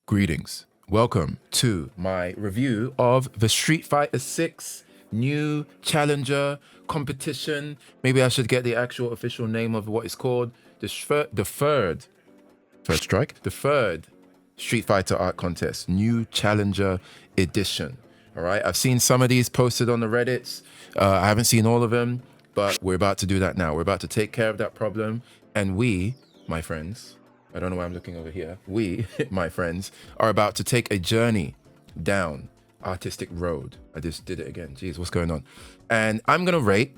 Greetings. Welcome to my review of the Street Fighter 6 new challenger competition. Maybe I should get the actual official name of what it's called. The third Street Fighter Art Contest, new challenger edition. All right, I've seen some of these posted on the Reddits. I haven't seen all of them, but we're about to do that now. We're about to take care of that problem. And we, my friends, I don't know why I'm looking over here. We, my friends, are about to take a journey down artistic road. I just did it again. Jeez, what's going on? And I'm going to rate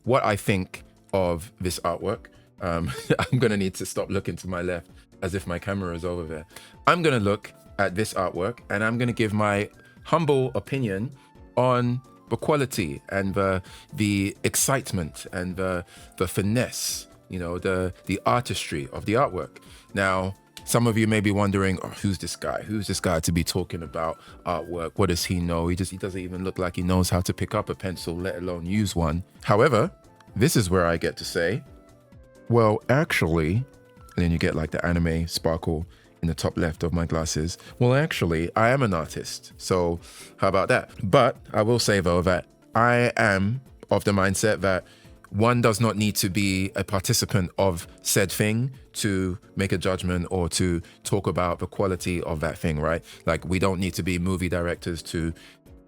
what I think of this artwork. I'm going to need to stop looking to my left as if my camera is over there. I'm going to look at this artwork and I'm going to give my humble opinion on the quality and the excitement and the finesse, you know, the artistry of the artwork. Now, some of you may be wondering, oh, who's this guy? Who's this guy to be talking about artwork? What does he know? He doesn't even look like he knows how to pick up a pencil, let alone use one. However, this is where I get to say, well, actually, and then you get like the anime sparkle in the top left of my glasses. Well, actually, I am an artist. So how about that? But I will say though that I am of the mindset that one does not need to be a participant of said thing to make a judgment or to talk about the quality of that thing, right? Like we don't need to be movie directors to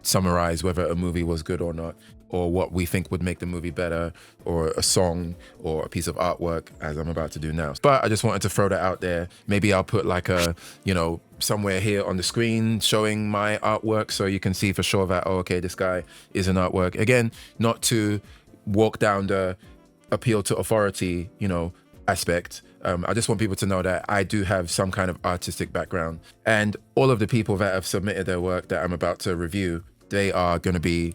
summarize whether a movie was good or not, or what we think would make the movie better, or a song or a piece of artwork, as I'm about to do now. But I just wanted to throw that out there. Maybe I'll put like a, you know, somewhere here on the screen showing my artwork so you can see for sure that, oh, okay, this guy is an artwork. Again, not to walk down the appeal to authority, you know, aspect. I just want people to know that I do have some kind of artistic background, and all of the people that have submitted their work that I'm about to review, they are going to be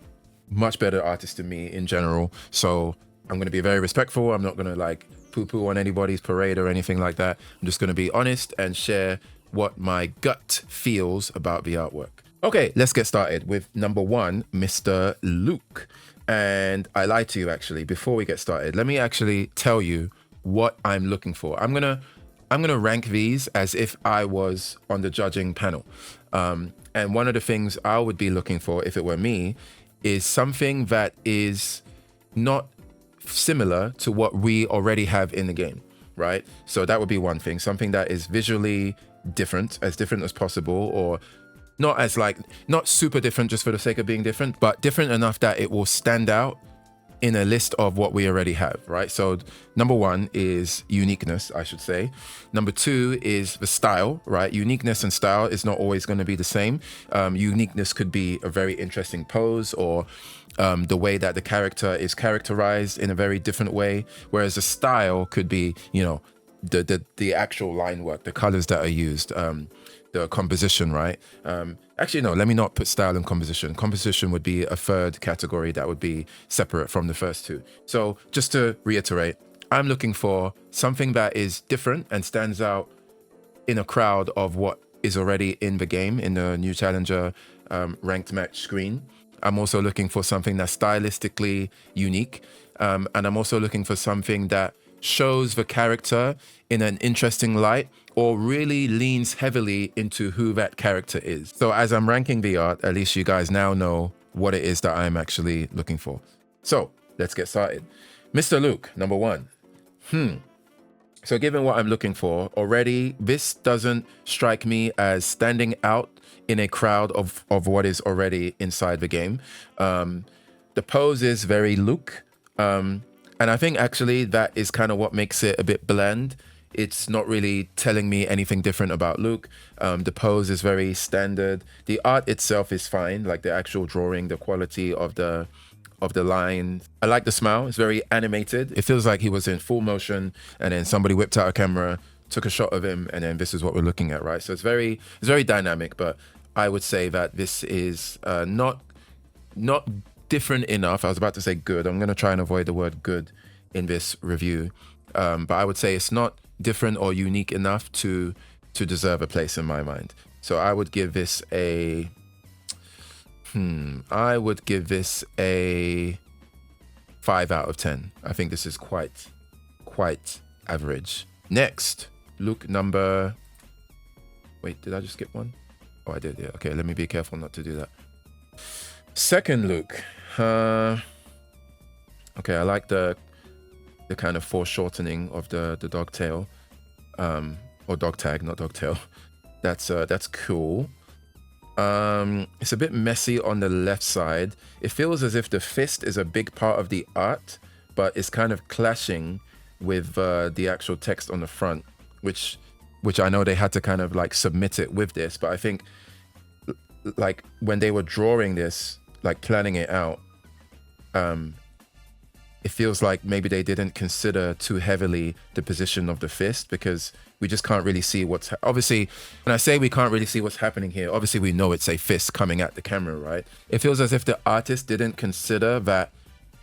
much better artists than me in general. So I'm going to be very respectful. I'm not going to like poo-poo on anybody's parade or anything like that. I'm just going to be honest and share what my gut feels about the artwork. Okay, let's get started with number one, Mr. Luke. And I lied to you actually. Before we get started, let me actually tell you what I'm looking for. I'm gonna rank these as if I was on the judging panel. And one of the things I would be looking for if it were me is something that is not similar to what we already have in the game, right? So that would be one thing, something that is visually different as possible, or not super different just for the sake of being different, but different enough that it will stand out in a list of what we already have, right? So number one is uniqueness, I should say. Number two is the style, right? Uniqueness and style is not always going to be the same. Uniqueness could be a very interesting pose, or the way that the character is characterized in a very different way, whereas the style could be, you know, the actual line work, the colors that are used, the composition, right? Actually, no, let me not put style and composition. Composition would be a third category that would be separate from the first two. So just to reiterate, I'm looking for something that is different and stands out in a crowd of what is already in the game, in the new challenger ranked match screen. I'm also looking for something that's stylistically unique. And I'm also looking for something that shows the character in an interesting light, or really leans heavily into who that character is. So as I'm ranking the art, at least you guys now know what it is that I'm actually looking for. So let's get started. Mr. Luke, number one. So given what I'm looking for already, this doesn't strike me as standing out in a crowd of what is already inside the game. The pose is very Luke. And I think actually that is kind of what makes it a bit bland. It's not really telling me anything different about Luke. The pose is very standard. The art itself is fine, like the actual drawing, the quality of the line. I like the smile. It's very animated. It feels like he was in full motion, and then somebody whipped out a camera, took a shot of him, and then this is what we're looking at, right? So it's very dynamic. But I would say that this is not different enough. I was about to say good. I'm going to try and avoid the word good in this review. But I would say it's not different or unique enough to deserve a place in my mind. So I would give this a 5 out of 10. I think this is quite average. Next, Luke number Wait, did I just skip one? Oh, I did. Yeah. Okay, let me be careful not to do that. Second look. Okay, I like the kind of foreshortening of the dog tail, or dog tag, not dog tail. That's cool. It's a bit messy on the left side. It feels as if the fist is a big part of the art, but it's kind of clashing with the actual text on the front, which I know they had to kind of like submit it with this, but I think like when they were drawing this, like planning it out, it feels like maybe they didn't consider too heavily the position of the fist, because we just can't really see what's obviously when I say we can't really see what's happening here, obviously we know it's a fist coming at the camera, right? It feels as if the artist didn't consider that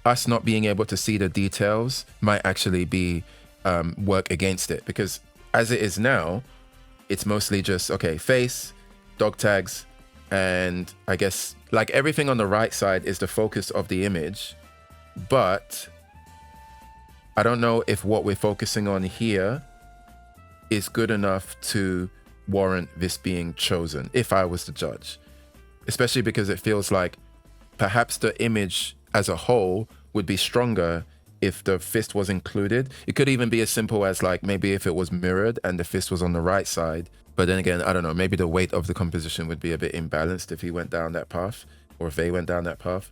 us not being able to see the details might actually be work against it, because as it is now, it's mostly just, okay, face, dog tags, and I guess like everything on the right side is the focus of the image. But I don't know if what we're focusing on here is good enough to warrant this being chosen, if I was the judge. Especially because it feels like perhaps the image as a whole would be stronger if the fist was included. It could even be as simple as like maybe if it was mirrored and the fist was on the right side. But then again, I don't know, maybe the weight of the composition would be a bit imbalanced if he went down that path, or if they went down that path.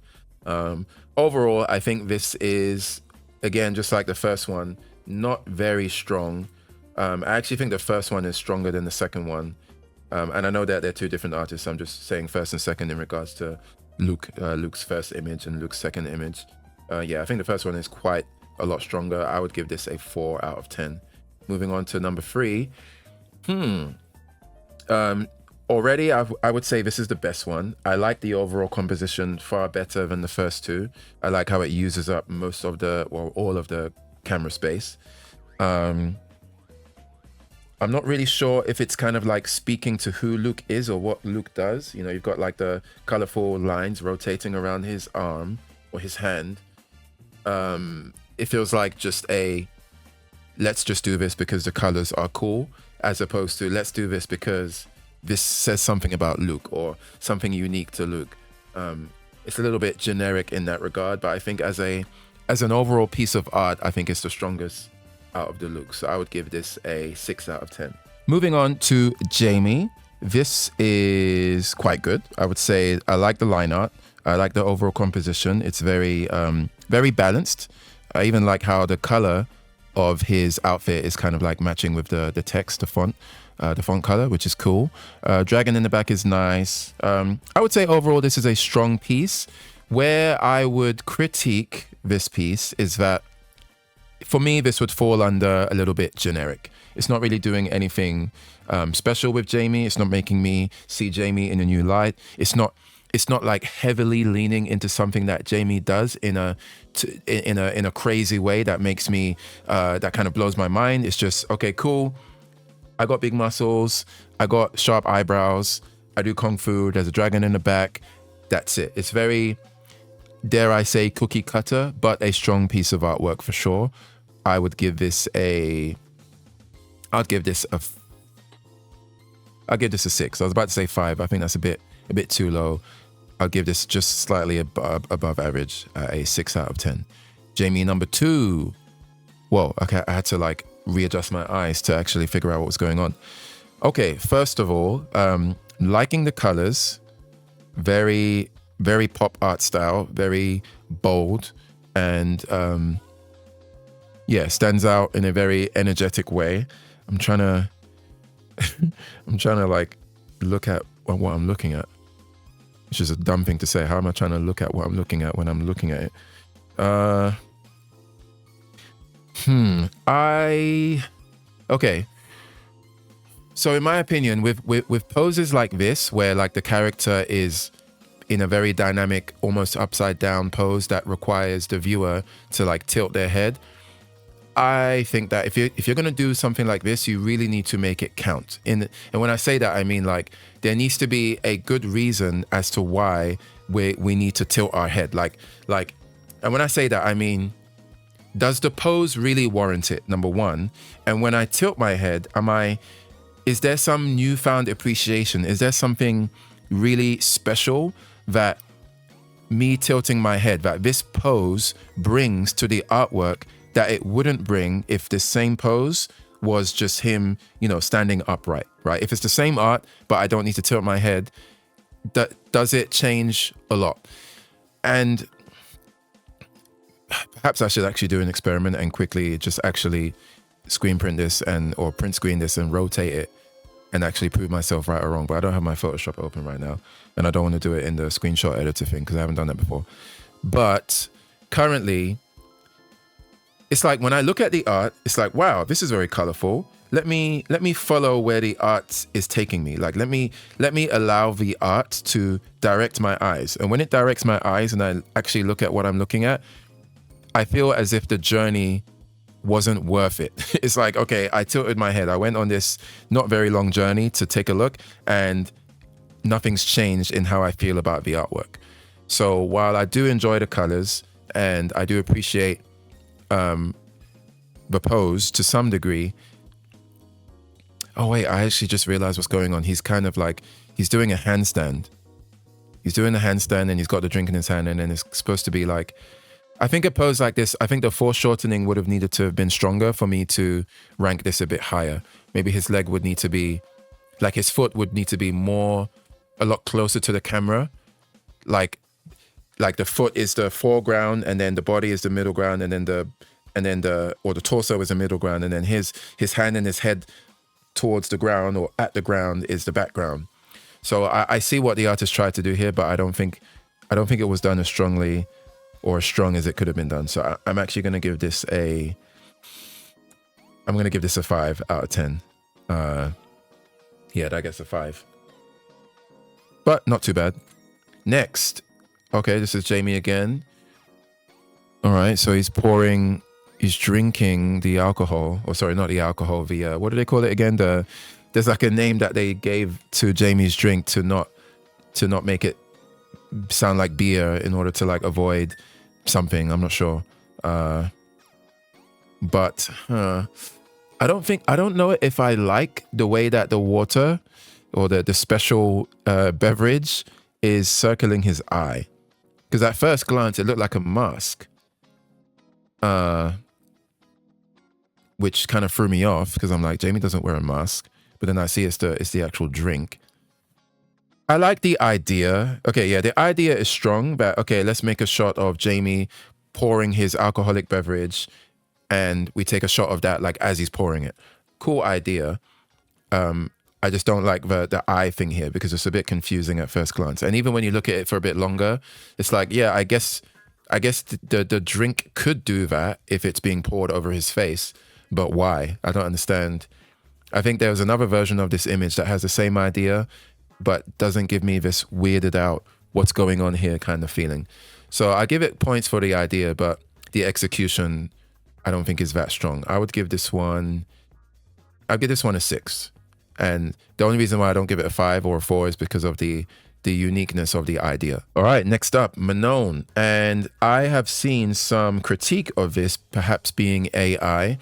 Overall, I think this is, again, just like the first one, not very strong. I actually think the first one is stronger than the second one. And I know that they're two different artists. I'm just saying first and second in regards to Luke's first image and Luke's second image. Yeah, I think the first one is quite a lot stronger. I would give this a 4 out of 10. Moving on to number 3. Already, I would say this is the best one. I like the overall composition far better than the first two. I like how it uses up most of all of the camera space. I'm not really sure if it's kind of like speaking to who Luke is or what Luke does. You know, you've got like the colorful lines rotating around his arm or his hand. It feels like just let's just do this because the colors are cool, as opposed to let's do this because this says something about Luke or something unique to Luke. It's a little bit generic in that regard, but I think as an overall piece of art, I think it's the strongest out of the Luke. So I would give this a 6 out of 10. Moving on to Jamie. This is quite good. I would say I like the line art. I like the overall composition. It's very, very balanced. I even like how the color of his outfit is kind of like matching with the text, the font color, which is cool. Dragon in the back is nice. I would say overall this is a strong piece. Where I would critique this piece is that for me this would fall under a little bit generic. It's not really doing anything special with Jamie. It's not making me see Jamie in a new light. It's not like heavily leaning into something that Jamie does in a crazy way that makes me that kind of blows my mind. It's just, okay, cool. I got big muscles. I got sharp eyebrows. I do kung fu. There's a dragon in the back. That's it. It's very, dare I say, cookie cutter, but a strong piece of artwork for sure. I would give this a 6. I was about to say 5. I think that's a bit too low. I'll give this just slightly above average, a 6 out of 10. Jamie number 2. Whoa, okay, I had to like readjust my eyes to actually figure out what was going on. Okay, first of all, liking the colors, very, very pop art style, very bold, and stands out in a very energetic way. I'm trying to like look at what I'm looking at, which is a dumb thing to say. How am I trying to look at what I'm looking at when I'm looking at it? Okay. So in my opinion, with poses like this, where like the character is in a very dynamic, almost upside down pose that requires the viewer to like tilt their head, I think that if you're gonna do something like this, you really need to make it count. And when I say that, I mean like there needs to be a good reason as to why we need to tilt our head. Like, and when I say that, I mean, does the pose really warrant it? Number one. And when I tilt my head, is there some newfound appreciation? Is there something really special that me tilting my head, that this pose brings to the artwork that it wouldn't bring if the same pose was just him, standing upright, right? If it's the same art, but I don't need to tilt my head, does it change a lot? And perhaps I should actually do an experiment and quickly just actually screen print this or print screen this and rotate it and actually prove myself right or wrong. But I don't have my Photoshop open right now, and I don't want to do it in the screenshot editor thing because I haven't done that before. But currently, it's like when I look at the art, it's like, wow, this is very colorful. Let me follow where the art is taking me. Like, let me allow the art to direct my eyes. And when it directs my eyes and I actually look at what I'm looking at, I feel as if the journey wasn't worth it. It's like, okay, I tilted my head. I went on this not very long journey to take a look, and nothing's changed in how I feel about the artwork. So while I do enjoy the colors and I do appreciate the pose to some degree. Oh wait, I actually just realized what's going on. He's kind of like, he's doing a handstand. He's doing a handstand and he's got the drink in his hand, and then it's supposed to be like, I think a pose like this, I think the foreshortening would have needed to have been stronger for me to rank this a bit higher. Maybe his leg would need to be, like his foot would need to be a lot closer to the camera. Like the foot is the foreground, and then the body is the middle ground, and then the torso is the middle ground, and then his hand and his head towards the ground or at the ground is the background. So I see what the artist tried to do here, but I don't think it was done as strongly or as strong as it could have been done. So I'm actually going to give this a 5 out of 10. Yeah, that gets a 5. But not too bad. Next. Okay, this is Jamie again. All right, so he's drinking the alcohol. Or sorry, not the alcohol, what do they call it again? There's like a name that they gave to Jamie's drink to not make it sound like beer in order to like avoid something. I'm not sure. But I don't know if I like the way that the water or the special beverage is circling his eye. Because at first glance, it looked like a mask. Which kind of threw me off because I'm like, Jamie doesn't wear a mask. But then I see it's the actual drink. I like the idea. Okay, yeah, the idea is strong, but okay, let's make a shot of Jamie pouring his alcoholic beverage, and we take a shot of that like as he's pouring it. Cool idea. I just don't like the eye thing here because it's a bit confusing at first glance. And even when you look at it for a bit longer, it's like, yeah, I guess the drink could do that if it's being poured over his face, but why? I don't understand. I think there was another version of this image that has the same idea, but doesn't give me this weirded out what's going on here kind of feeling. So I give it points for the idea, but the execution I don't think is that strong. I'll give this one a 6. And the only reason why I don't give it a 5 or a 4 is because of the uniqueness of the idea. All right, next up, Manon. And I have seen some critique of this perhaps being AI,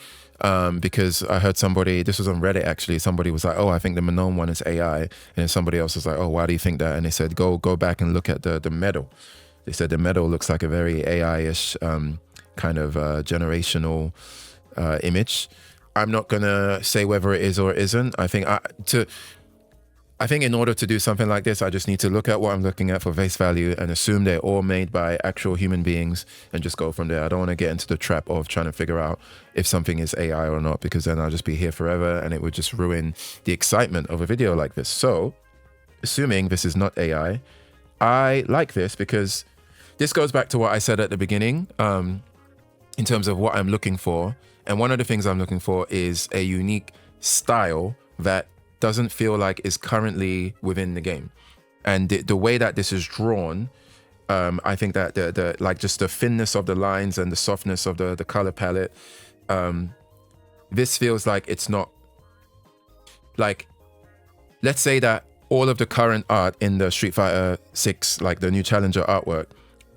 because I heard somebody, this was on Reddit actually, somebody was like, oh, I think the Manon one is AI. And then somebody else was like, oh, why do you think that? And they said, go back and look at the medal. They said the medal looks like a very AI-ish kind of generational image. I'm not gonna say whether it is or it isn't. I think in order to do something like this, I just need to look at what I'm looking at for face value and assume they're all made by actual human beings and just go from there. I don't want to get into the trap of trying to figure out if something is AI or not, because then I'll just be here forever and it would just ruin the excitement of a video like this. So, assuming this is not AI, I like this because this goes back to what I said at the beginning in terms of what I'm looking for. And one of the things I'm looking for is a unique style that doesn't feel like is currently within the game. And the way that this is drawn, I think that the like just the thinness of the lines and the softness of the color palette, this feels like it's not like, let's say that all of the current art in the Street Fighter 6, like the new Challenger artwork,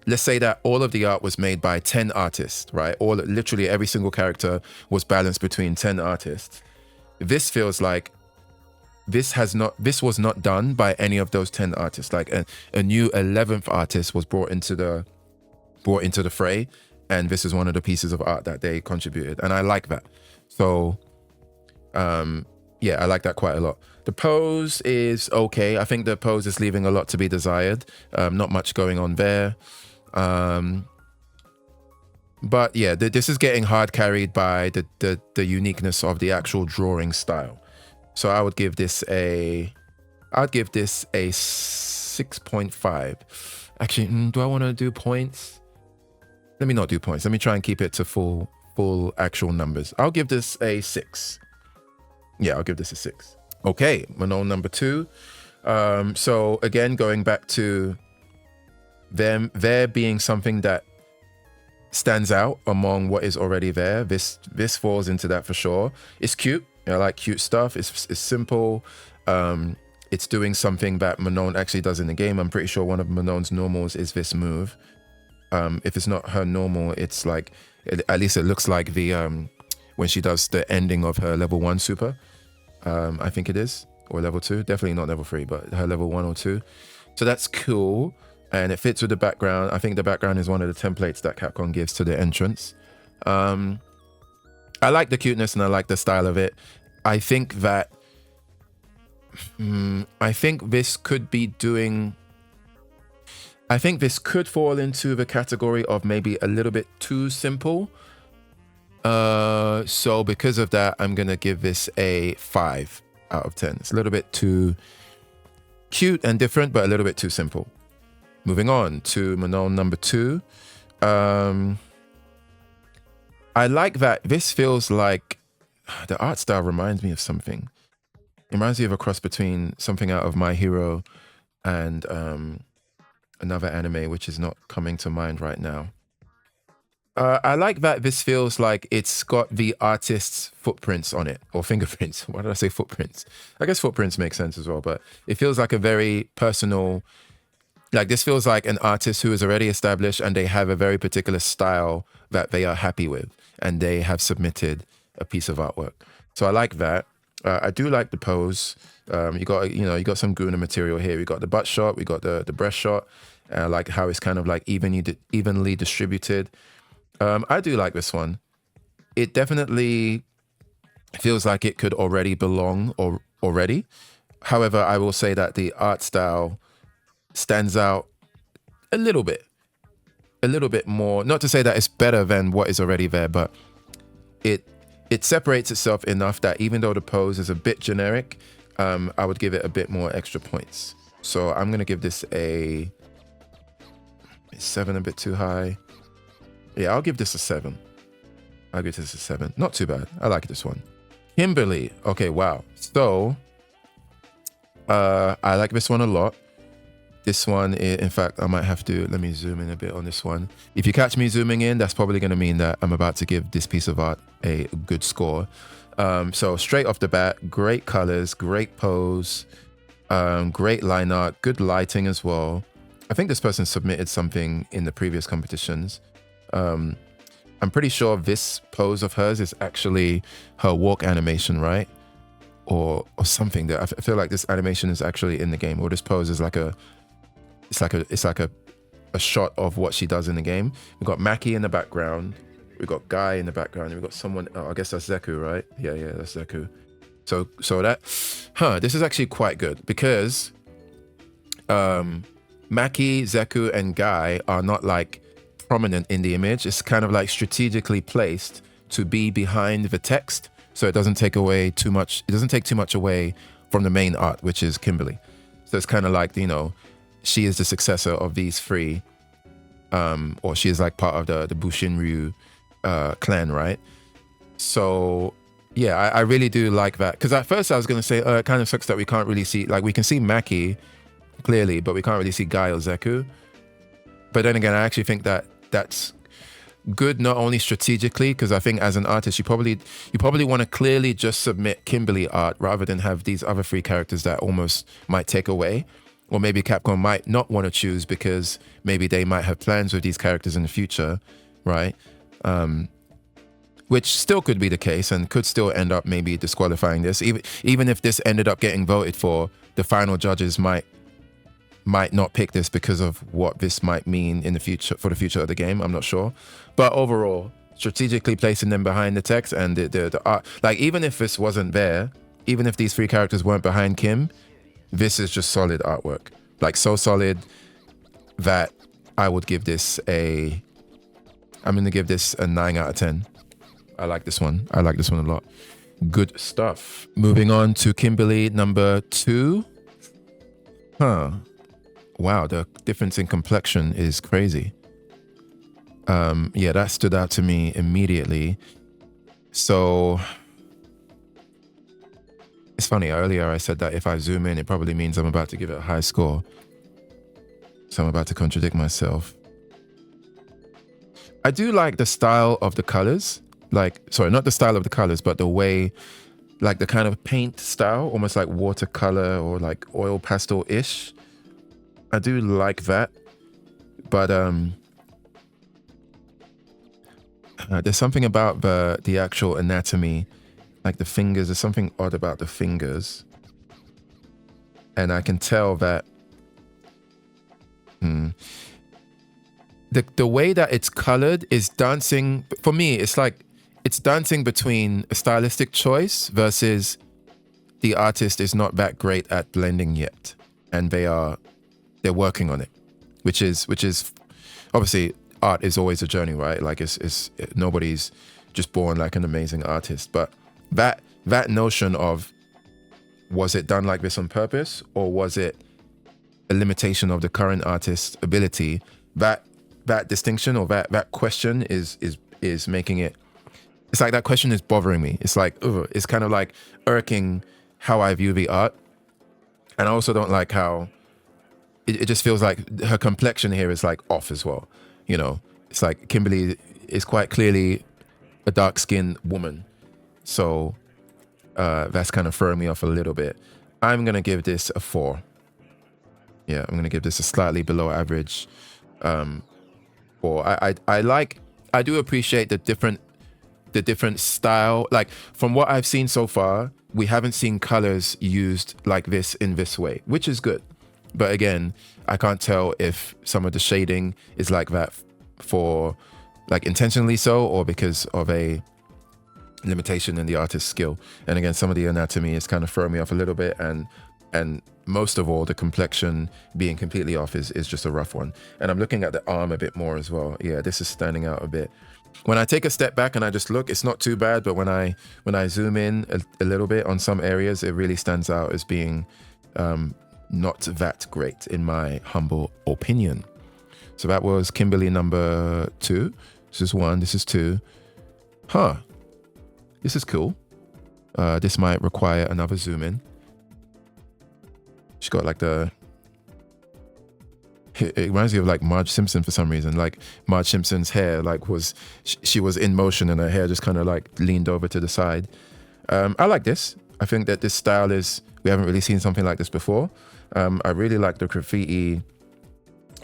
let's say that all of the art was made by 10 artists, right? Literally every single character was balanced between 10 artists. This feels like this was not done by any of those 10 artists. Like a new 11th artist was brought into the fray, and this is one of the pieces of art that they contributed, and I like that. So yeah, I like that quite a lot. The pose is okay. I think the pose is leaving a lot to be desired. Not much going on there. But yeah, this is getting hard carried by the uniqueness of the actual drawing style. So I would give this a 6.5. Actually, do I want to do points? Let me not do points. Let me try and keep it to full actual numbers. I'll give this a 6. Yeah, I'll give this a 6. Okay, Manon number 2. So again, going back to there being something that stands out among what is already there. This falls into that for sure. It's cute. I like cute stuff. It's simple. It's doing something that Manon actually does in the game. I'm pretty sure one of Manon's normals is this move. If it's not her normal, it's like, at least it looks like the when she does the ending of her level 1 super. I think it is, or level 2. Definitely not level 3, but her level 1 or 2. So that's cool. And it fits with the background. I think the background is one of the templates that Capcom gives to the entrance. I like the cuteness and I like the style of it. I think that I think this could fall into the category of maybe a little bit too simple. So because of that, I'm gonna give this a 5 out of 10. It's a little bit too cute and different, but a little bit too simple. Moving on to Manon number 2. I like that this feels like the art style reminds me of something. It reminds me of a cross between something out of My Hero and another anime, which is not coming to mind right now. I like that this feels like it's got the artist's footprints on it, or fingerprints. Why did I say footprints? I guess footprints make sense as well, but it feels like a very personal. Like this feels like an artist who is already established and they have a very particular style that they are happy with, and they have submitted a piece of artwork. So I like that. I do like the pose. You got some Guna material here. We got the butt shot. We got the breast shot. I like how it's kind of like evenly distributed. I do like this one. It definitely feels like it could already belong already. However, I will say that the art style stands out a little bit more. Not to say that it's better than what is already there, but it separates itself enough that even though the pose is a bit generic, I would give it a bit more extra points. So I'm gonna give this a 7, a bit too high. Yeah, I'll give this a 7. Not too bad. I like this one. Kimberly. Okay, wow. So I like this one a lot. This one, in fact, I might have to, let me zoom in a bit on this one. If you catch me zooming in, that's probably going to mean that I'm about to give this piece of art a good score. So straight off the bat, great colors, great pose, great line art, good lighting as well. I think this person submitted something in the previous competitions. I'm pretty sure this pose of hers is actually her walk animation, right? Or something. That I feel like this animation is actually in the game, or this pose is like a shot of what she does in the game. We've got Maki in the background. We've got Guy in the background. And we've got someone. Oh, I guess that's Zeku, right? Yeah, that's Zeku. So that, this is actually quite good because Maki, Zeku, and Guy are not like prominent in the image. It's kind of like strategically placed to be behind the text, so it doesn't take away too much. It doesn't take too much away from the main art, which is Kimberly. So it's kind of like, she is the successor of these three, or she is like part of the Bushinryu clan, right? So yeah, I really do like that, because at first I was going to say it kind of sucks that we can't really see, like we can see Maki clearly, but we can't really see Guy or Zeku. But then again, I actually think that that's good, not only strategically, because I think as an artist, you probably want to clearly just submit Kimberly art rather than have these other three characters that almost might take away. Or maybe Capcom might not want to choose because maybe they might have plans with these characters in the future, right? which still could be the case and could still end up maybe disqualifying this. Even if this ended up getting voted for, the final judges might not pick this because of what this might mean in the future for the future of the game. I'm not sure, but overall, strategically placing them behind the text and the art, like even if this wasn't there, even if these three characters weren't behind Kim, this is just solid artwork. Like so solid that I would give this I'm gonna give this a 9 out of 10. I like this one. I like this one a lot. Good stuff. Moving on to Kimberly number 2. Wow, the difference in complexion is crazy. Yeah, that stood out to me immediately. So it's funny, earlier I said that if I zoom in, it probably means I'm about to give it a high score. So I'm about to contradict myself. I do like the style of the colors. Like, sorry, not the style of the colors, but the way, like the kind of paint style, almost like watercolor or like oil pastel-ish. I do like that. But there's something about the actual anatomy, like the fingers. There's something odd about the fingers. And I can tell that the way that it's colored is dancing. For me, it's like it's dancing between a stylistic choice versus the artist is not that great at blending yet, and they're working on it, which is obviously art is always a journey, right? Like it's nobody's just born like an amazing artist, but that notion of, was it done like this on purpose or was it a limitation of the current artist's ability? That distinction or that question is making it. It's like that question is bothering me. It's like, it's kind of like irking how I view the art. And I also don't like how it just feels like her complexion here is like off as well. You know, it's like Kimberly is quite clearly a dark-skinned woman. So that's kind of throwing me off a little bit. I'm going to give this a 4. Yeah, I'm going to give this a slightly below average 4. I do appreciate the different style. Like from what I've seen so far, we haven't seen colors used like this in this way, which is good. But again, I can't tell if some of the shading is like that for like intentionally so, or because of a limitation in the artist's skill. And again, some of the anatomy is kind of throwing me off a little bit, and most of all, the complexion being completely off is just a rough one. And I'm looking at the arm a bit more as well. Yeah, this is standing out a bit. When I take a step back and I just look, it's not too bad, but when I zoom in a little bit on some areas, it really stands out as being not that great, in my humble opinion. So that was Kimberly number 2. This is 1, this is 2. This is cool. This might require another zoom in. She's got like it reminds me of like Marge Simpson for some reason. Like Marge Simpson's hair she was in motion and her hair just kind of like leaned over to the side. I like this. I think that this style we haven't really seen something like this before. I really like the graffiti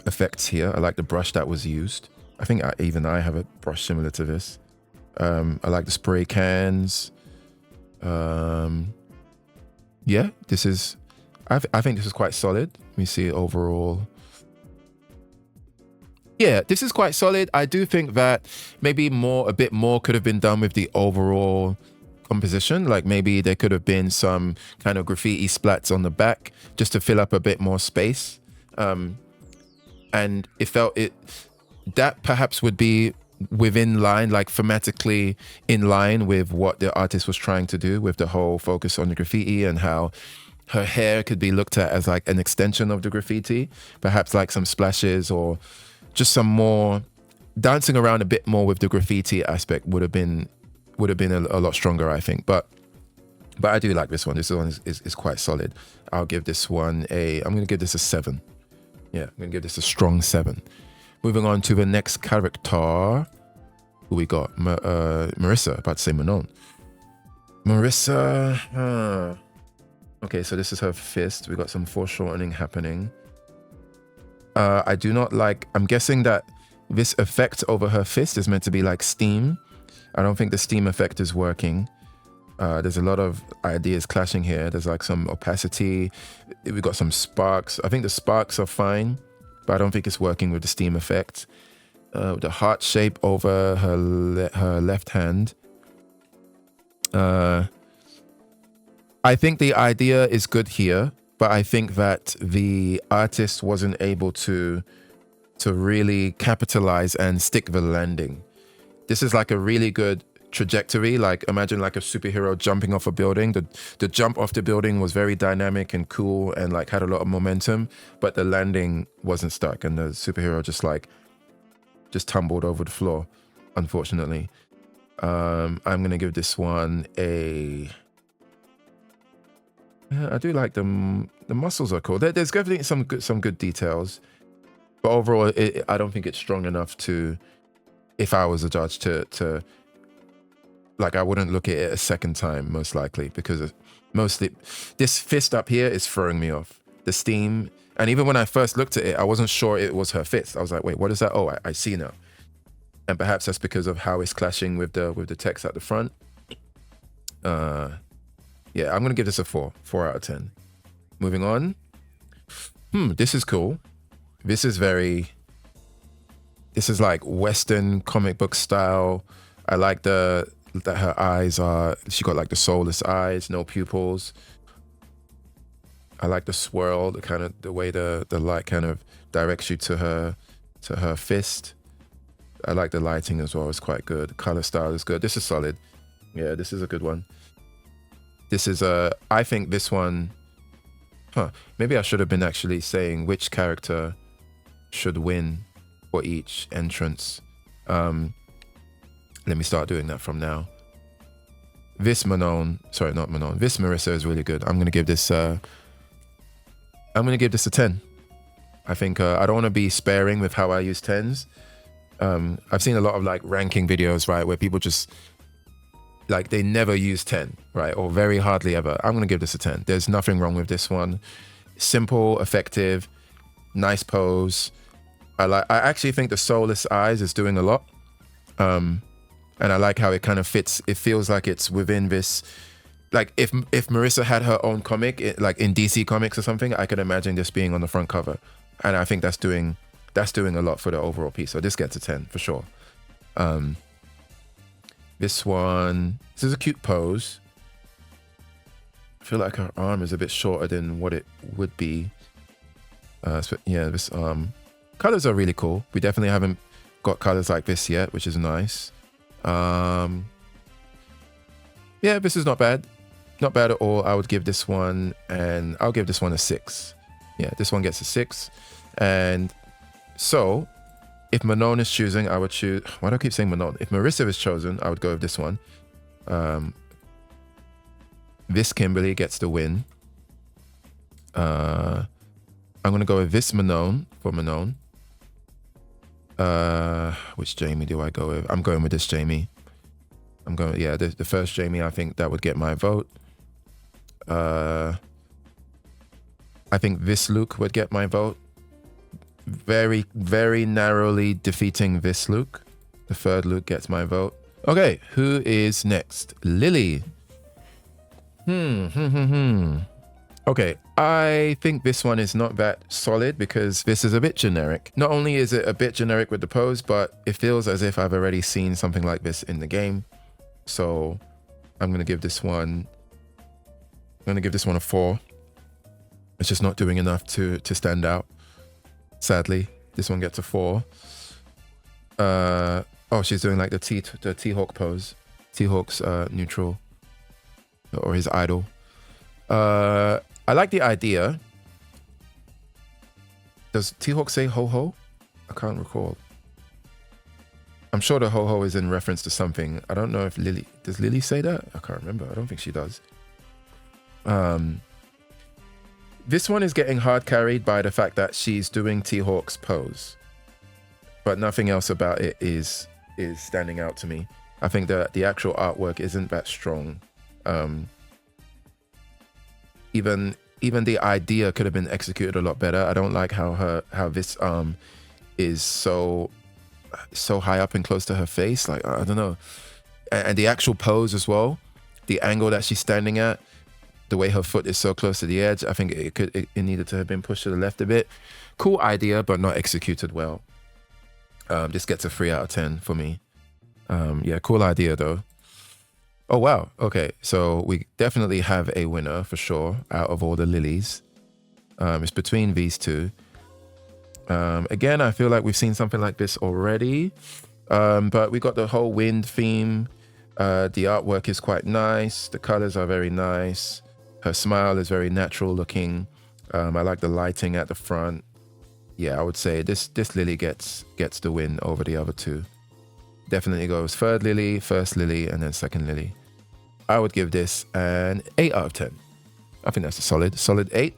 effects here. I like the brush that was used. I think even I have a brush similar to this. I like the spray cans. Yeah, I think this is quite solid. Let me see overall. Yeah, this is quite solid. I do think that maybe a bit more could have been done with the overall composition. Like maybe there could have been some kind of graffiti splats on the back just to fill up a bit more space. And that perhaps would be within line, like thematically in line with what the artist was trying to do with the whole focus on the graffiti, and how her hair could be looked at as like an extension of the graffiti, perhaps like some splashes or just some more dancing around a bit more with the graffiti aspect would have been a lot stronger, I think. But I do like this one. This one is quite solid. I'll give this one I'm going to give this a 7. Yeah, I'm going to give this a strong 7. Moving on to the next character, who we got? Marissa, about to say Manon. Marissa, okay, so this is her fist. We got some foreshortening happening. I do not like, I'm guessing that this effect over her fist is meant to be like steam, I don't think the steam effect is working. There's a lot of ideas clashing here. There's like some opacity. We've got some sparks. I think the sparks are fine, but I don't think it's working with the steam effect. The heart shape over her left hand. I think the idea is good here, but I think that the artist wasn't able to really capitalize and stick the landing. This is like a really good trajectory. Like imagine like a superhero jumping off a building. The jump off the building was very dynamic and cool and like had a lot of momentum, but the landing wasn't stuck and the superhero just tumbled over the floor, unfortunately. I'm gonna give this one a. I do like them. The muscles are cool. There's definitely some good details, but overall, I don't think it's strong enough to. If I was a judge, to like, I wouldn't look at it a second time, most likely, because mostly this fist up here is throwing me off. The steam, and even when I first looked at it, I wasn't sure it was her fist. I was like, wait, what is that? Oh, I see now. And perhaps that's because of how it's clashing with the text at the front. Yeah, I'm gonna give this a 4 out of 10. Moving on. This is cool. This is like Western comic book style. I like that her eyes she got like the soulless eyes, no pupils. I like the swirl, the way the light kind of directs you to her fist. I like the lighting as well, it's quite good. Color style is good. This is solid. Yeah, this is a good one. This is I think this one, maybe I should have been actually saying which character should win for each entrance. Let me start doing that from now. This Marissa is really good. I'm gonna give this a 10. I think I don't want to be sparing with how I use 10s. I've seen a lot of like ranking videos, right, where people just like they never use 10, right, or very hardly ever. I'm gonna give this a 10. There's nothing wrong with this one. Simple, effective, nice pose. I actually think the soulless eyes is doing a lot, and I like how it kind of fits. It feels like it's within this. Like if Marissa had her own comic, like in DC Comics or something, I could imagine this being on the front cover, and I think that's doing a lot for the overall piece. So this gets a 10 for sure. This is a cute pose. I feel like her arm is a bit shorter than what it would be. So yeah, this colors are really cool. We definitely haven't got colors like this yet, which is nice. Yeah, this is not bad. Not bad at all. I would give this one, and I'll give this one a 6. Yeah, this one gets a 6. And so, if Manon is choosing, I would choose. Why do I keep saying Manon? If Marissa is chosen, I would go with this one. This Kimberly gets the win. I'm gonna go with this Manon for Manon. Which Jamie do I go with? I'm going with this Jamie. The first Jamie, I think that would get my vote. I think this Luke would get my vote. Very, very narrowly defeating this Luke. The third Luke gets my vote. Okay, who is next? Lily. Okay, I think this one is not that solid because this is a bit generic. Not only is it a bit generic with the pose, but it feels as if I've already seen something like this in the game. So I'm gonna give this one a 4. It's just not doing enough to stand out. Sadly, this one gets a 4. She's doing like the T-Hawk pose. T-Hawk's neutral, or his idol. I like the idea. Does T-Hawk say ho-ho? I can't recall. I'm sure the ho-ho is in reference to something. I don't know if does Lily say that? I can't remember. I don't think she does. This one is getting hard carried by the fact that she's doing T-Hawk's pose, but nothing else about it is standing out to me. I think that the actual artwork isn't that strong. Even the idea could have been executed a lot better. I don't like how this arm is so high up and close to her face. Like, I don't know. And the actual pose as well, the angle that she's standing at, the way her foot is so close to the edge, I think it needed to have been pushed to the left a bit. Cool idea, but not executed well. This gets a 3 out of 10 for me. Yeah, cool idea though. Oh wow, okay, so we definitely have a winner for sure out of all the lilies. It's between these two. Again, I feel like we've seen something like this already, but we got the whole wind theme. The artwork is quite nice. The colors are very nice. Her smile is very natural looking. I like the lighting at the front. Yeah, I would say this lily gets the win over the other two. Definitely goes third lily, first lily, and then second lily. I would give this an 8 out of 10. I think that's a solid 8.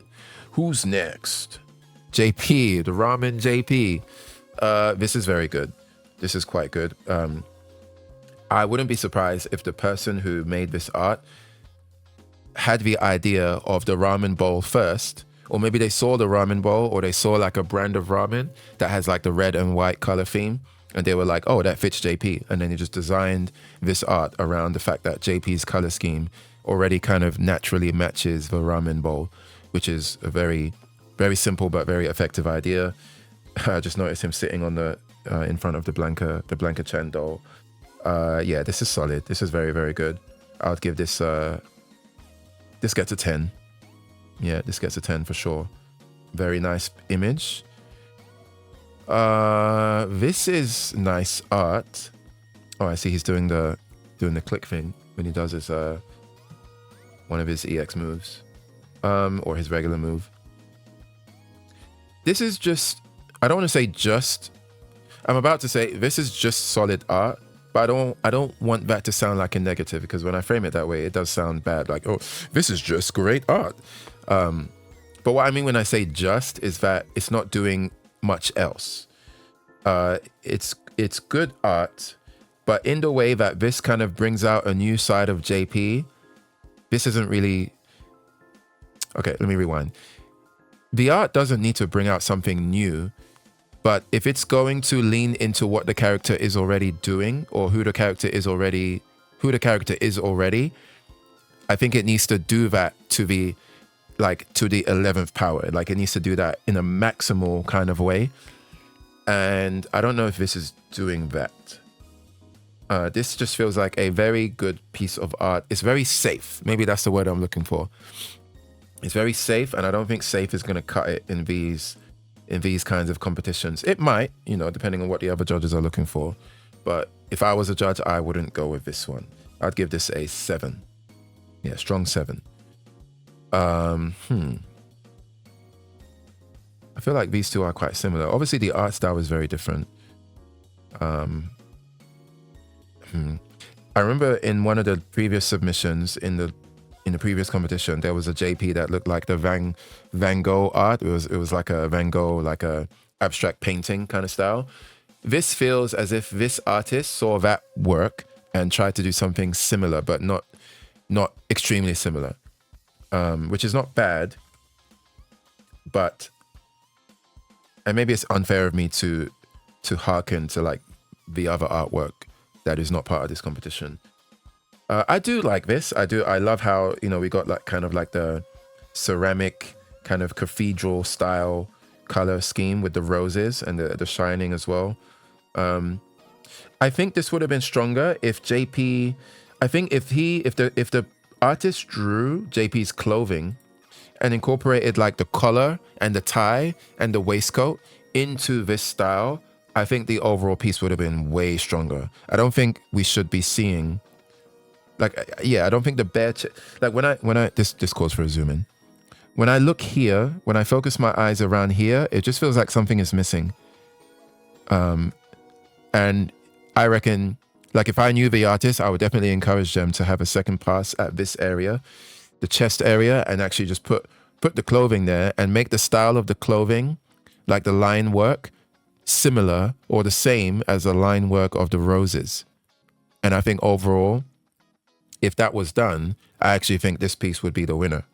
Who's next? JP, the ramen JP. This is very good. This is quite good. I wouldn't be surprised if the person who made this art had the idea of the ramen bowl first, or maybe they saw the ramen bowl, or they saw like a brand of ramen that has like the red and white color theme, and they were like, oh, that fits JP. And then they just designed this art around the fact that JP's color scheme already kind of naturally matches the ramen bowl, which is a very, very simple but very effective idea. I just noticed him sitting on the in front of the Blanca Chen doll. Yeah, this is solid. This is very, very good. I would give this this gets a 10. Yeah, this gets a 10 for sure. Very nice image. This is nice art. Oh, I see he's doing the click thing when he does his one of his EX moves, or his regular move. This is just, I don't want to say just, I'm about to say this is just solid art, but I don't want that to sound like a negative, because when I frame it that way, it does sound bad. Like, oh, this is just great art. But what I mean when I say just is that it's not doing much else. It's good art, but in the way that this kind of brings out a new side of JP, this isn't really... Okay, let me rewind. The art doesn't need to bring out something new, but if it's going to lean into what the character is already doing, or who the character is already, I think it needs to do that to the 11th power. Like, it needs to do that in a maximal kind of way. And I don't know if this is doing that. This just feels like a very good piece of art. It's very safe. Maybe that's the word I'm looking for. It's very safe, and I don't think safe is going to cut it in these kinds of competitions. It might, depending on what the other judges are looking for. But if I was a judge, I wouldn't go with this one. I'd give this a 7. Yeah, strong 7. I feel like these two are quite similar. Obviously, the art style is very different. I remember in one of the previous submissions in the previous competition, there was a JP that looked like the Van Gogh art. It was like a Van Gogh, like a abstract painting kind of style. This feels as if this artist saw that work and tried to do something similar, but not extremely similar, which is not bad. And maybe it's unfair of me to hearken to like the other artwork that is not part of this competition. I do like this. I love how, we got like kind of like the ceramic kind of cathedral style color scheme with the roses and the shining as well. I think this would have been stronger if JP, I think if the artist drew JP's clothing and incorporated like the collar and the tie and the waistcoat into this style, I think the overall piece would have been way stronger. I don't think we should be seeing I don't think the bare this calls for a zoom in. When I look here, when I focus my eyes around here, it just feels like something is missing. And I reckon, like, if I knew the artist, I would definitely encourage them to have a second pass at this area, the chest area, and actually just put the clothing there and make the style of the clothing, like the line work, similar or the same as the line work of the roses. And I think overall, if that was done, I actually think this piece would be the winner,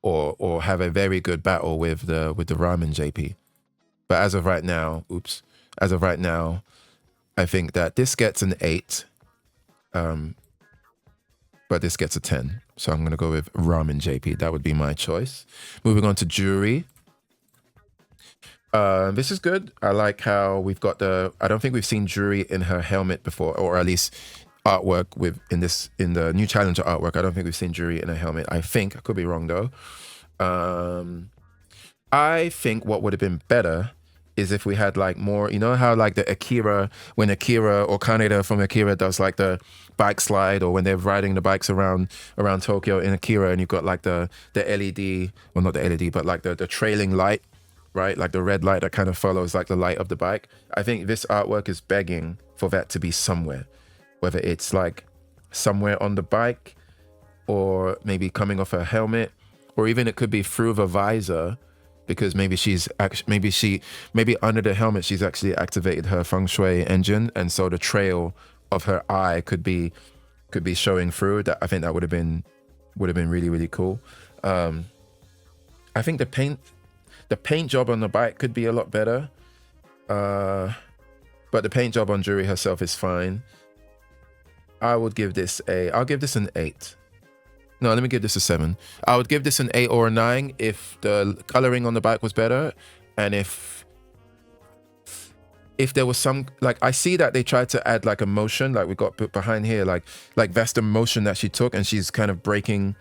or have a very good battle with the ramen JP. But as of right now, I think that this gets an 8. But this gets a 10. So I'm going to go with Ramen JP. That would be my choice. Moving on to Juri. This is good. I like how we've got I don't think we've seen Juri in her helmet before, or at least artwork in the new Challenger artwork. I don't think we've seen Juri in a helmet. I could be wrong though. I think what would have been better is if we had like more, you know how like the Akira, when Akira or Kaneda from Akira does like the bike slide, or when they're riding the bikes around Tokyo in Akira, and you've got like the LED, well not the LED, but like the trailing light, right? Like the red light that kind of follows like the light of the bike. I think this artwork is begging for that to be somewhere, whether it's like somewhere on the bike, or maybe coming off her helmet, or even it could be through the visor, because maybe maybe under the helmet she's actually activated her feng shui engine, and so the trail of her eye could be showing through. That I think that would have been really, really cool. I think the paint job on the bike could be a lot better, but the paint job on Juri herself is fine. I'll give this an 8. No, let me give this a 7. I would give this an 8 or a 9 if the coloring on the bike was better, and if there was some, like, I see that they tried to add like a motion, like we got behind here, like that's the motion that she took, and she's kind of braking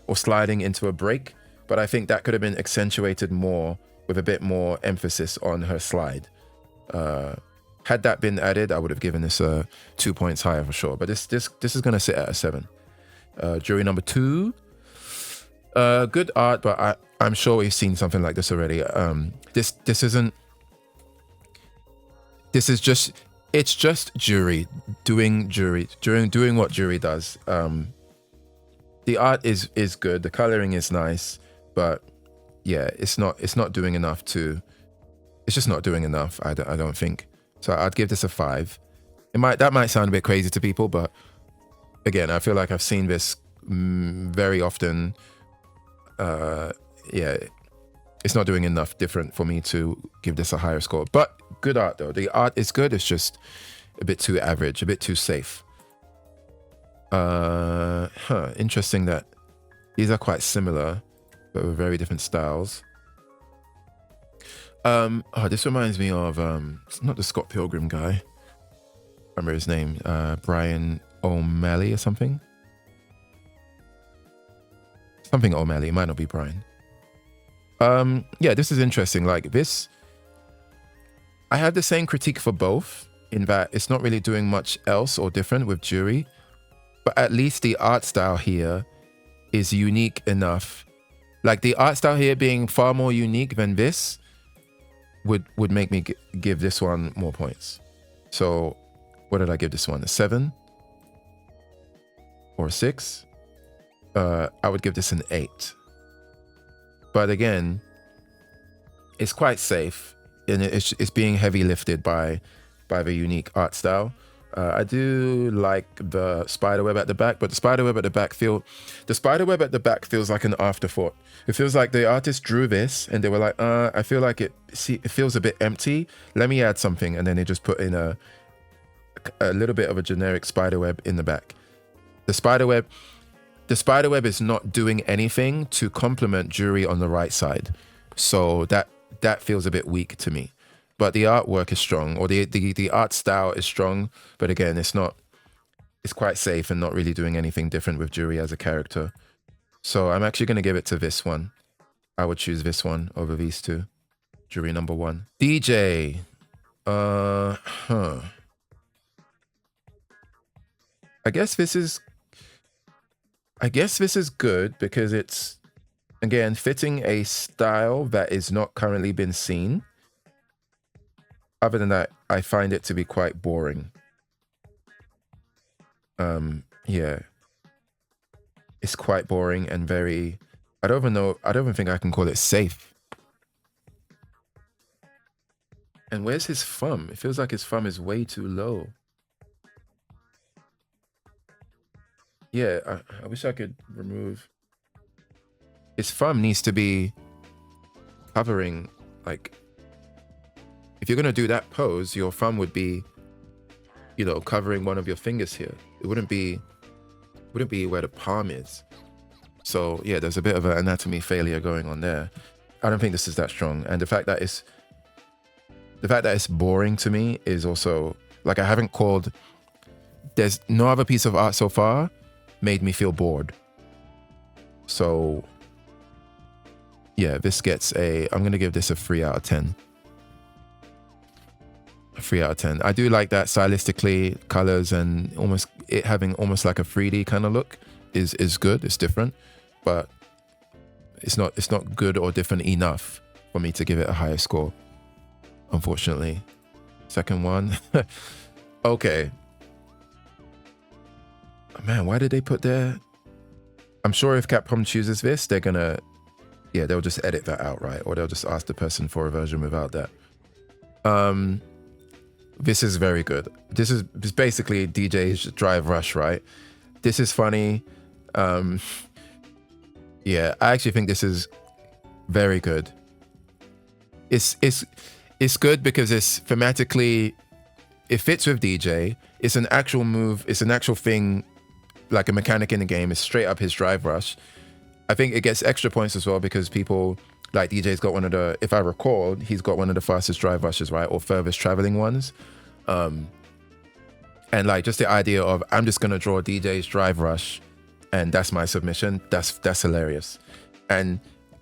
or sliding into a brake. But I think that could have been accentuated more with a bit more emphasis on her slide. Had that been added, I would have given this 2 points higher for sure. But this is gonna sit at a 7. Juri number 2. Good art, but I'm sure we've seen something like this already. It's just Juri doing what Juri does. The art is good, the coloring is nice, but yeah, it's not doing enough it's just not doing enough. I don't think. So I'd give this a 5. That might sound a bit crazy to people, but again, I feel like I've seen this very often. Yeah, it's not doing enough different for me to give this a higher score. But good art though. The art is good. It's just a bit too average, a bit too safe. Interesting that these are quite similar, but with very different styles. This reminds me of it's not the Scott Pilgrim guy. I remember his name, Brian O'Malley or something. Something O'Malley, it might not be Brian. Yeah, this is interesting. Like this, I had the same critique for both, in that it's not really doing much else or different with Juri, but at least the art style here is unique enough. Like the art style here being far more unique than this would make me give this one more points. So what did I give this one? A 7 or a 6? I would give this an 8. But again, it's quite safe, and it's being heavy lifted by the unique art style. I do like the spiderweb at the back, but the spiderweb at the back feels like an afterthought. It feels like the artist drew this and they were like, I feel like it feels a bit empty. Let me add something, and then they just put in a little bit of a generic spiderweb in the back. The spiderweb is not doing anything to complement Juri on the right side, so that feels a bit weak to me. But the artwork is strong, or the art style is strong. But again, it's quite safe and not really doing anything different with Juri as a character. So I'm actually going to give it to this one. I would choose this one over these two. Juri number 1. DJ. I guess this is good because it's, again, fitting a style that is not currently been seen. Other than that, I find it to be quite boring. Yeah. It's quite boring and very, I don't even think I can call it safe. And where's his thumb? It feels like his thumb is way too low. Yeah, I wish I could remove. His thumb needs to be covering, like, if you're going to do that pose, your thumb would be, covering one of your fingers here. It wouldn't be where the palm is. So yeah, there's a bit of an anatomy failure going on there. I don't think this is that strong, and the fact that it's boring to me is also like, I haven't called. There's no other piece of art so far made me feel bored. So yeah, this gets I'm gonna give this a 3 out of 10. A 3 out of 10. I do like that stylistically, colors and it having almost like a 3D kind of look is good. It's different, but it's not good or different enough for me to give it a higher score, unfortunately. Second one. Okay. Man, why did they put there? I'm sure if Capcom chooses this, they'll just edit that out, right? Or they'll just ask the person for a version without that. This is very good. This is basically DJ's Drive Rush, right? This is funny. Yeah, I actually think this is very good. It's good because it's thematically, it fits with DJ. It's an actual move. It's an actual thing, like a mechanic in the game. It's straight up his Drive Rush. I think it gets extra points as well because people, like DJ's got one of the, if I recall, he's got one of the fastest Drive Rushes, right? Or furthest traveling ones. And like just the idea of, I'm just going to draw DJ's Drive Rush and that's my submission. That's hilarious. And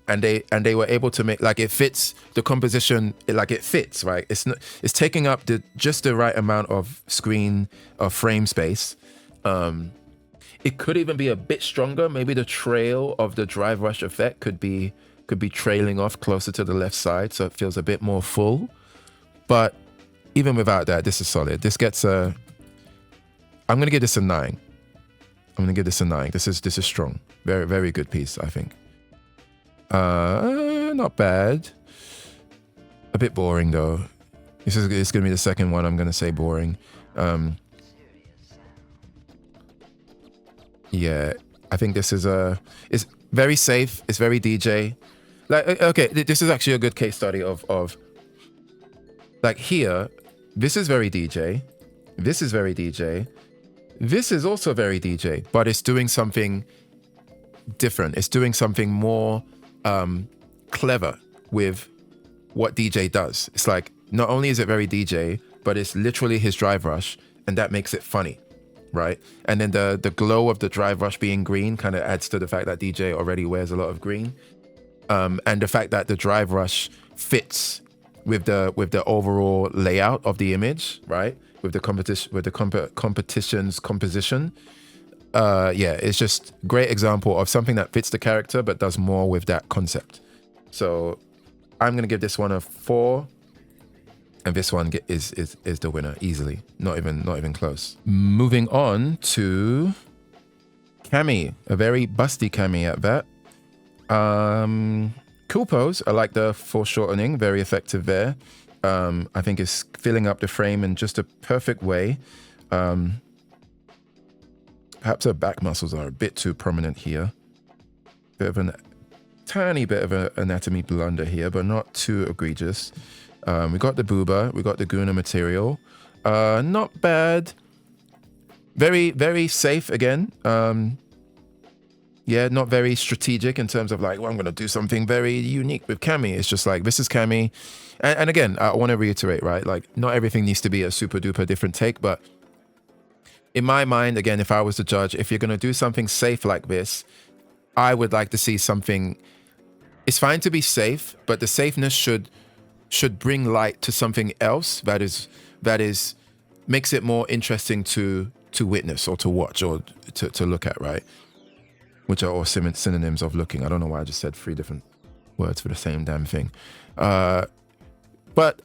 they were able to make, like, it fits the composition, it fits, right? It's taking up just the right amount of screen or frame space. It could even be a bit stronger. Maybe the trail of the Drive Rush effect could be trailing off closer to the left side, so it feels a bit more full. But even without that, this is solid. This gets I'm gonna give this a 9. This is strong. Very, very good piece, I think. Not bad. A bit boring though. It's gonna be the second one I'm gonna say boring. Yeah, I think this is it's very safe. It's very DJ. Like, okay, this is actually a good case study of like here. This is very DJ. This is very DJ. This is also very DJ, but it's doing something different. It's doing something more clever with what DJ does. It's like, not only is it very DJ, but it's literally his Drive Rush, and that makes it funny, right? And then the glow of the Drive Rush being green kind of adds to the fact that DJ already wears a lot of green, and the fact that the Drive Rush fits with the overall layout of the image, right? With the competition's composition. Yeah, it's just great example of something that fits the character but does more with that concept. So I'm gonna give this one a 4, and this one is the winner easily. Not even close. Moving on to Cammy, a very busty Cammy at that. Cool pose. I like the foreshortening, very effective there. I think it's filling up the frame in just a perfect way. Perhaps her back muscles are a bit too prominent here. Tiny bit of an anatomy blunder here, but not too egregious. We got the booba, we got the Guna material. Not bad. Very, very safe again. Yeah, not very strategic in terms of like, well, I'm going to do something very unique with Cammy. It's just like, this is Cammy. And again, I want to reiterate, right? Like, not everything needs to be a super duper different take, but in my mind, again, if I was the judge, if you're going to do something safe like this, I would like to see something. It's fine to be safe, but the safeness should bring light to something else that is makes it more interesting to witness or to watch or to look at, right? Which are all synonyms of looking. I don't know why I just said 3 different words for the same damn thing. But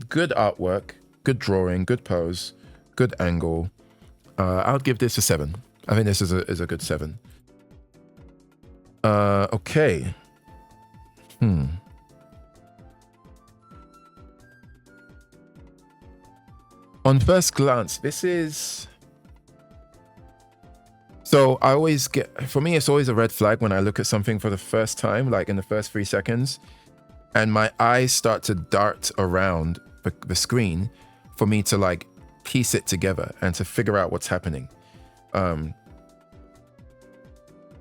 good artwork, good drawing, good pose, good angle. I would give this a 7. I think this is a good 7. Okay. On first glance, this is... So I always for me, it's always a red flag when I look at something for the first time, like in the first 3 seconds, and my eyes start to dart around the screen for me to like piece it together and to figure out what's happening. I'm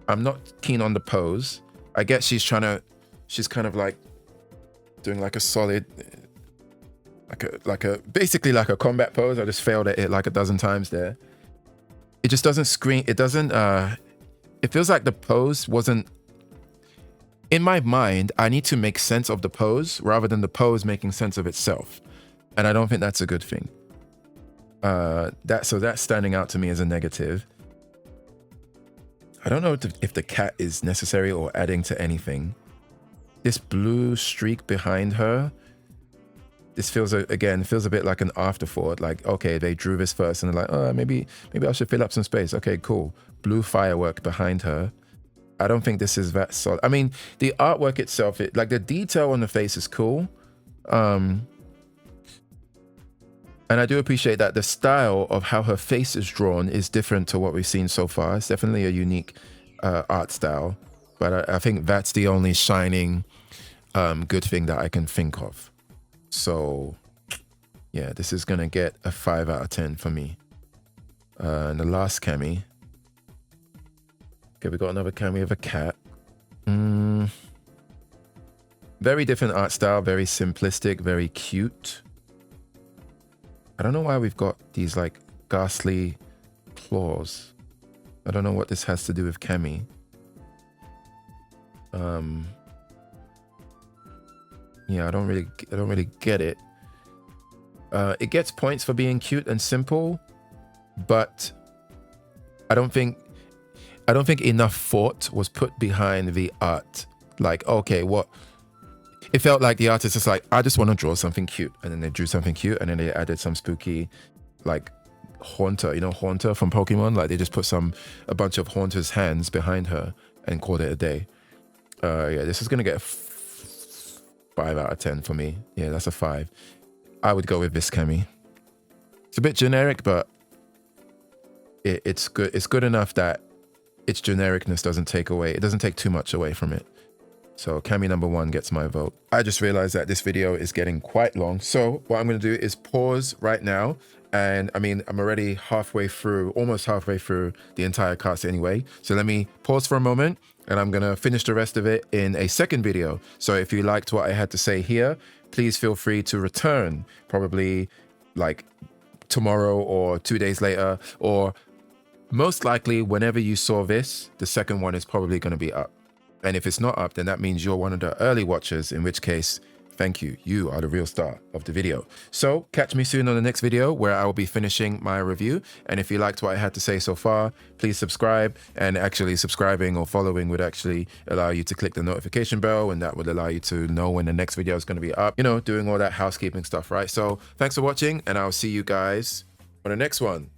not keen on the pose. I get she's kind of like doing like a solid, basically like a combat pose. I just failed at it like a dozen times there. It just doesn't scream. It doesn't, it feels like the pose wasn't, in my mind, I need to make sense of the pose rather than the pose making sense of itself. And I don't think that's a good thing. So that's standing out to me as a negative. I don't know if the cat is necessary or adding to anything. This blue streak behind her, this feels a bit like an afterthought. Like, okay, they drew this first and they're like, oh, maybe I should fill up some space. Okay, cool. Blue firework behind her. I don't think this is that solid. I mean, the artwork itself, like the detail on the face is cool. And I do appreciate that the style of how her face is drawn is different to what we've seen so far. It's definitely a unique art style. But I think that's the only shining good thing that I can think of. So, yeah, this is going to get a 5 out of 10 for me. And the last cami. Okay, we got another cami of a cat. Very different art style, very simplistic, very cute. I don't know why we've got these like ghastly claws. I don't know what this has to do with cami. Yeah, I don't really get it. It gets points for being cute and simple, but I don't think enough thought was put behind the art. Like, okay, what? It felt like the artist is like, I just want to draw something cute, and then they drew something cute, and then they added some spooky, like Haunter, you know, Haunter from Pokemon. Like they just put a bunch of Haunter's hands behind her and called it a day. Yeah, this is gonna get a 5 out of 10 for me. Yeah, that's a 5. I would go with this cami. It's a bit generic, but it's good. It's good enough that its genericness doesn't take too much away from it. So cami number 1 gets my vote. I just realized that this video is getting quite long. So what I'm going to do is pause right now. And I mean, I'm already almost halfway through the entire cast anyway. So let me pause for a moment and I'm going to finish the rest of it in a second video. So if you liked what I had to say here, please feel free to return probably like tomorrow or 2 days later, or most likely whenever you saw this, the second one is probably going to be up. And if it's not up, then that means you're one of the early watchers, in which case, thank you. You are the real star of the video. So catch me soon on the next video where I will be finishing my review. And if you liked what I had to say so far, please subscribe. And actually subscribing or following would actually allow you to click the notification bell, and that would allow you to know when the next video is going to be up. You know, doing all that housekeeping stuff, right? So thanks for watching, and I'll see you guys on the next one.